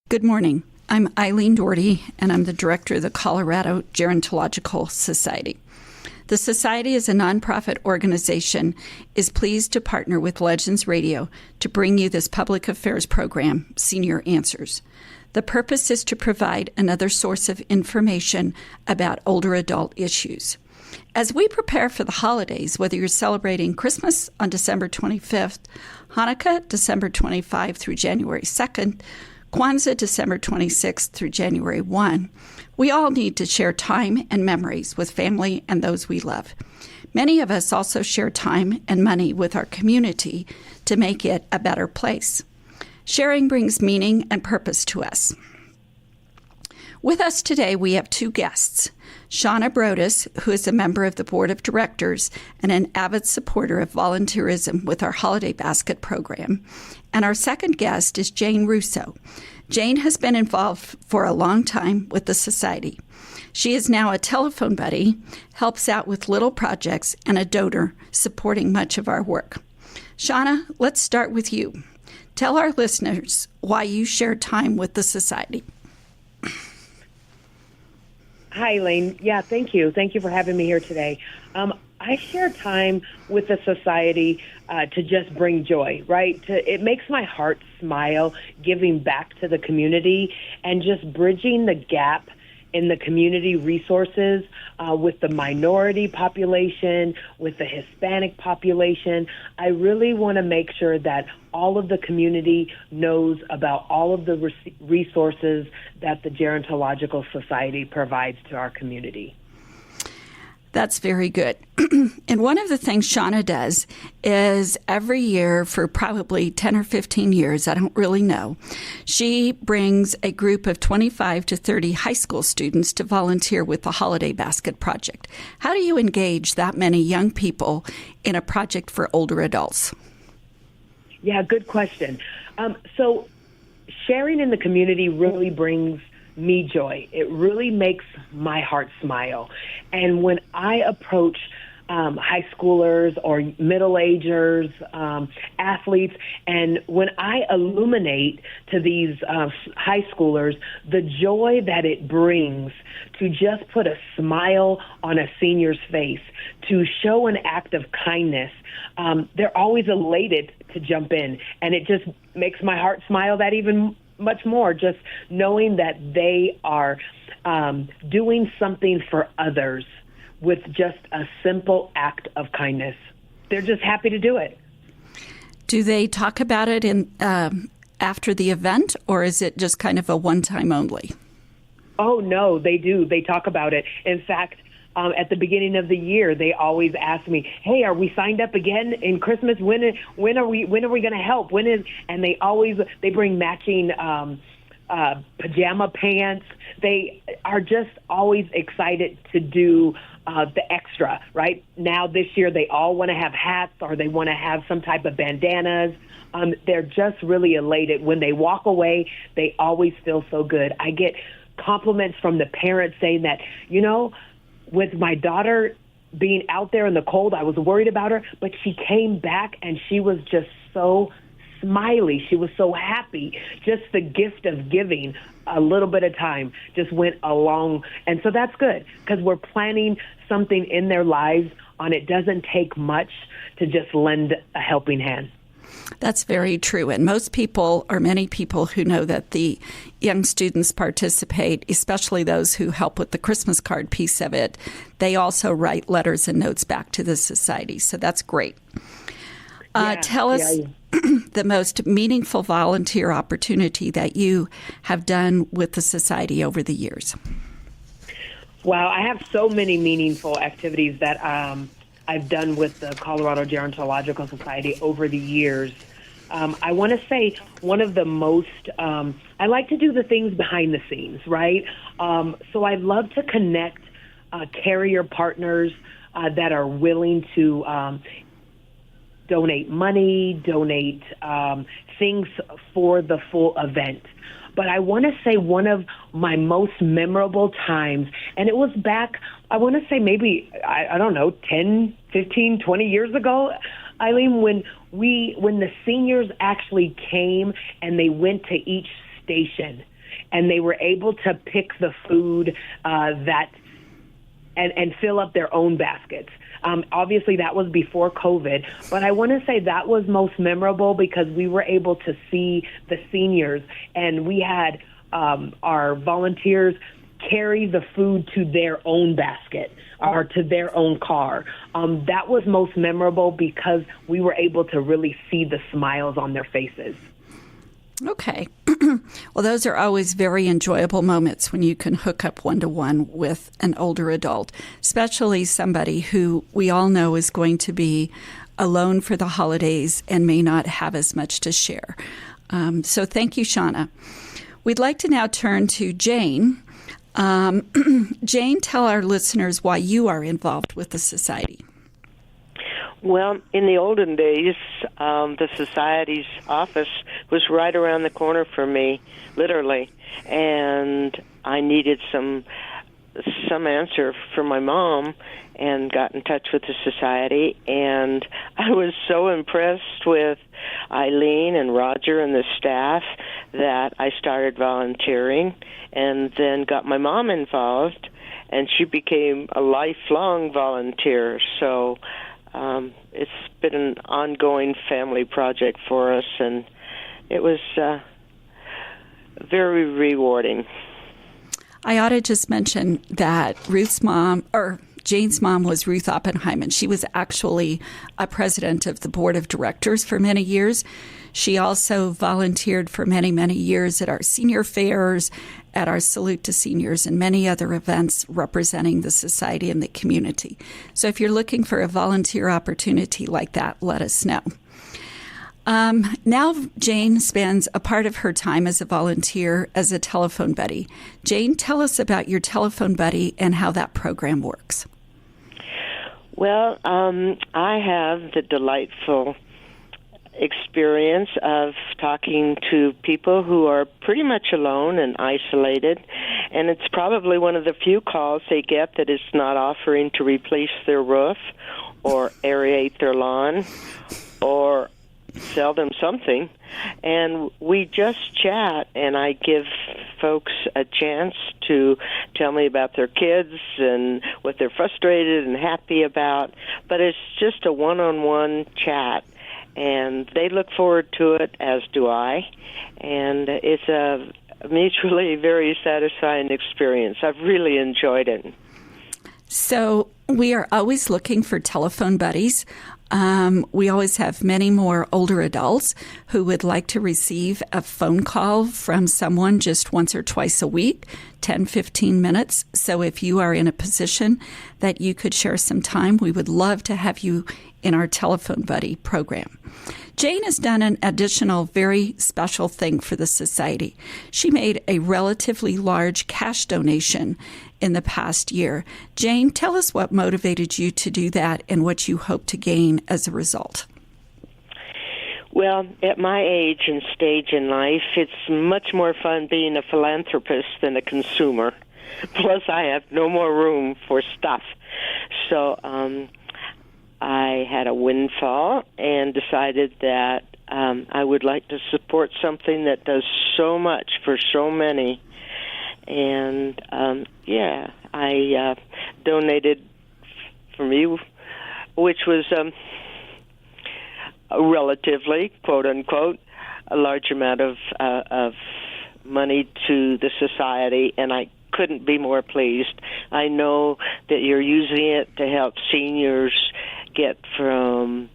Good morning. I'm Eileen Doherty, and I'm the director of the Colorado Gerontological Society. The Society, as a nonprofit organization, is pleased to partner with Legends Radio to bring you this public affairs program, Senior Answers. The purpose is to provide another source of information about older adult issues. As we prepare for the holidays, whether you're celebrating Christmas on December 25th, Hanukkah December 25 through January 2nd, Kwanzaa December 26th through January 1, we all need to share time and memories with family and those we love. Many of us also share time and money with our community to make it a better place. Sharing brings meaning and purpose to us. With us today, we have two guests. Shauna Brodus, who is a member of the board of directors and an avid supporter of volunteerism with our Holiday Basket program. And our second guest is Jane Russo. Jane has been involved for a long time with the Society. She is now a telephone buddy, helps out with little projects, and a donor supporting much of our work. Shauna, let's start with you. Tell our listeners why you share time with the Society. Hi, Elaine. Yeah, thank you. Thank you for having me here today. I share time with the Society to just bring joy, right? It makes my heart smile, giving back to the community and just bridging the gap in the community resources with the minority population, with the Hispanic population. I really want to make sure that all of the community knows about all of the resources that the Gerontological Society provides to our community. That's very good. And one of the things Shauna does is every year for probably 10 or 15 years, I don't really know, she brings a group of 25 to 30 high school students to volunteer with the Holiday Basket Project. How do you engage that many young people in a project for older adults? Yeah, good question. So sharing in the community really brings me joy. It really makes my heart smile. And when I approach high schoolers or middle-agers, athletes, and when I illuminate to these high schoolers the joy that it brings to just put a smile on a senior's face, to show an act of kindness, they're always elated to jump in. And it just makes my heart smile that even much more, just knowing that they are doing something for others with just a simple act of kindness. They're just happy to do it. Do they talk about it in after the event, or is it just kind of a one-time only? Oh, no, they do. They talk about it. In fact, at the beginning of the year, they always ask me, "Hey, are we signed up again in Christmas? When are we going to help? And they bring matching pajama pants. They are just always excited to do the extra, right? Now this year, they all want to have hats or they want to have some type of bandanas. They're just really elated. When they walk away, they always feel so good. I get compliments from the parents saying that, with my daughter being out there in the cold, I was worried about her, but she came back and she was just so smiley. She was so happy. Just the gift of giving a little bit of time just went along. And so that's good because we're planning something in their lives and it doesn't take much to just lend a helping hand. That's very true. And most people, or many people who know that the young students participate, especially those who help with the Christmas card piece of it, they also write letters and notes back to the Society. So that's great. Tell us the most meaningful volunteer opportunity that you have done with the Society over the years. Wow, I have so many meaningful activities that I've done with the Colorado Gerontological Society over the years. I want to say one of the most, I like to do the things behind the scenes, right? So I love to connect carrier partners that are willing to donate money, donate things for the full event. But I want to say one of my most memorable times, and it was back, I want to say maybe, I don't know, 10, 15, 20 years ago, Eileen, when the seniors actually came and they went to each station and they were able to pick the food and fill up their own baskets. Obviously, that was before COVID, but I want to say that was most memorable because we were able to see the seniors, and we had our volunteers carry the food to their own basket or to their own car. That was most memorable because we were able to really see the smiles on their faces. Okay. Well, those are always very enjoyable moments when you can hook up one-to-one with an older adult, especially somebody who we all know is going to be alone for the holidays and may not have as much to share. So thank you, Shauna. We'd like to now turn to Jane. Jane, tell our listeners why you are involved with the Society. Well, in the olden days, the Society's office was right around the corner for me, literally, and I needed some answer from my mom and got in touch with the Society, and I was so impressed with Eileen and Roger and the staff that I started volunteering and then got my mom involved, and she became a lifelong volunteer. So it's been an ongoing family project for us, and it was very rewarding. I ought to just mention that Jane's mom was Ruth Oppenheimer. She was actually a president of the board of directors for many years. She also volunteered for many, many years at our senior fairs, at our Salute to Seniors, and many other events representing the Society and the community. So if you're looking for a volunteer opportunity like that, let us know. Now Jane spends a part of her time as a volunteer as a telephone buddy. Jane, tell us about your telephone buddy and how that program works. Well, I have the delightful experience of talking to people who are pretty much alone and isolated, and it's probably one of the few calls they get that is not offering to replace their roof or aerate their lawn or sell them something. And we just chat, and I give folks a chance to tell me about their kids and what they're frustrated and happy about. But it's just a one-on-one chat, and they look forward to it, as do I. And it's a mutually very satisfying experience. I've really enjoyed it. So we are always looking for telephone buddies. We always have many more older adults who would like to receive a phone call from someone just once or twice a week, 10, 15 minutes. So if you are in a position that you could share some time, we would love to have you in our Telephone Buddy program. Jane has done an additional very special thing for the Society. She made a relatively large cash donation in the past year. Jane, tell us what motivated you to do that and what you hope to gain as a result. Well, at my age and stage in life, it's much more fun being a philanthropist than a consumer. Plus, I have no more room for stuff. So I had a windfall and decided that I would like to support something that does so much for so many. And, I donated for me, which was a relatively, quote-unquote, a large amount of money to the Society, and I couldn't be more pleased. I know that you're using it to help seniors get from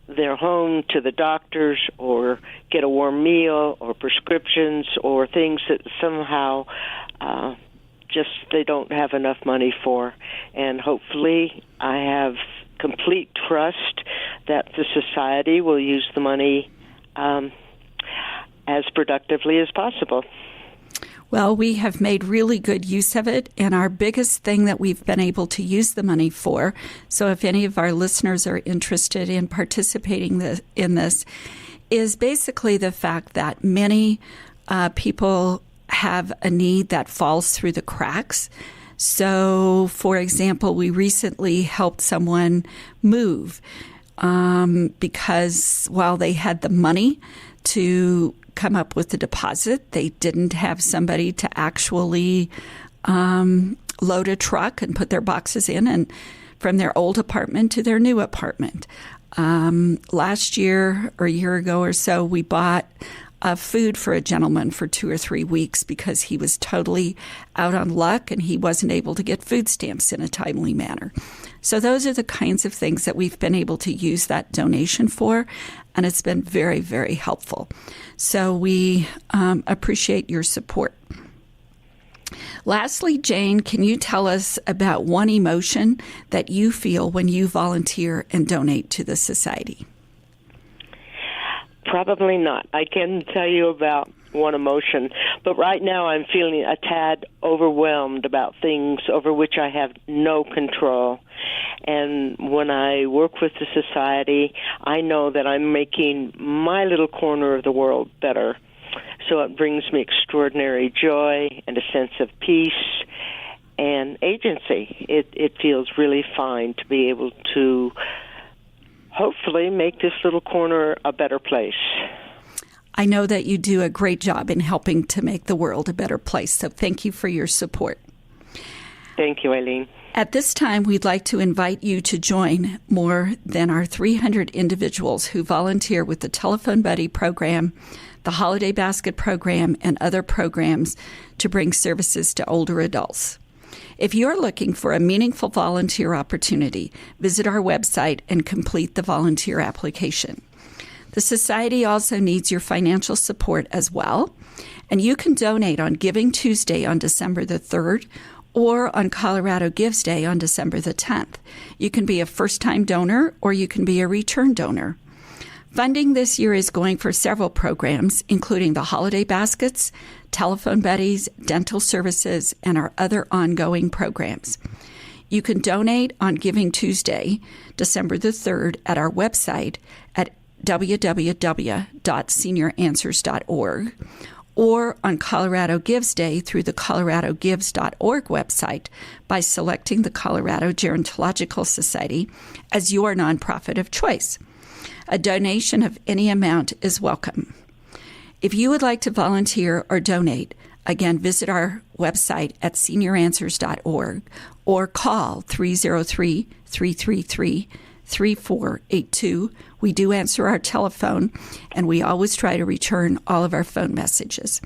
their home to the doctors or get a warm meal or prescriptions or things that somehow just they don't have enough money for. And hopefully I have complete trust that the Society will use the money as productively as possible. Well, we have made really good use of it, and our biggest thing that we've been able to use the money for, so if any of our listeners are interested in participating in this, is basically the fact that many people have a need that falls through the cracks. So, for example, we recently helped someone move because while they had the money to come up with the deposit. They didn't have somebody to actually load a truck and put their boxes in and from their old apartment to their new apartment. Last year or a year ago or so, we bought food for a gentleman for 2 or 3 weeks because he was totally out on luck and he wasn't able to get food stamps in a timely manner. So those are the kinds of things that we've been able to use that donation for, and it's been very, very helpful. So we appreciate your support. Lastly, Jane, can you tell us about one emotion that you feel when you volunteer and donate to the society? Probably not. I can tell you about one emotion, but right now I'm feeling a tad overwhelmed about things over which I have no control. And when I work with the society, I know that I'm making my little corner of the world better. So it brings me extraordinary joy and a sense of peace and agency. It feels really fine to be able to hopefully make this little corner a better place. I know that you do a great job in helping to make the world a better place, so thank you for your support. Thank you, Eileen. At this time, we'd like to invite you to join more than our 300 individuals who volunteer with the Telephone Buddy program, the Holiday Basket program, and other programs to bring services to older adults. If you're looking for a meaningful volunteer opportunity, visit our website and complete the volunteer application. The Society also needs your financial support as well, and you can donate on Giving Tuesday on December the 3rd or on Colorado Gives Day on December the 10th. You can be a first-time donor or you can be a return donor. Funding this year is going for several programs, including the Holiday Baskets, Telephone Buddies, dental services, and our other ongoing programs. You can donate on Giving Tuesday, December the 3rd, at our website at www.senioranswers.org or on Colorado Gives Day through the coloradogives.org website by selecting the Colorado Gerontological Society as your nonprofit of choice. A donation of any amount is welcome. If you would like to volunteer or donate, again, visit our website at senioranswers.org or call 303-333-3482. We do answer our telephone, and we always try to return all of our phone messages.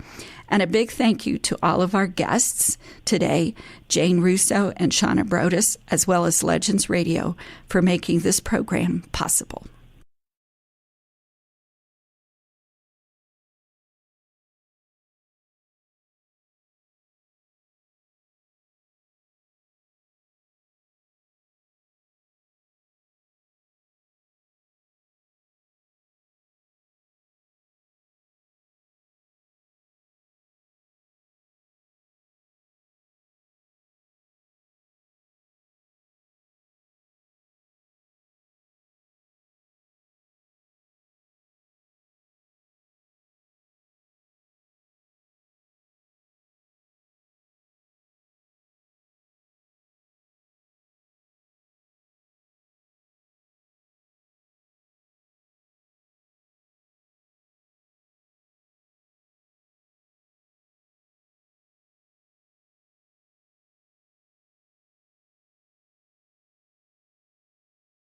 And a big thank you to all of our guests today, Jane Russo and Shauna Brodus, as well as Legends Radio, for making this program possible.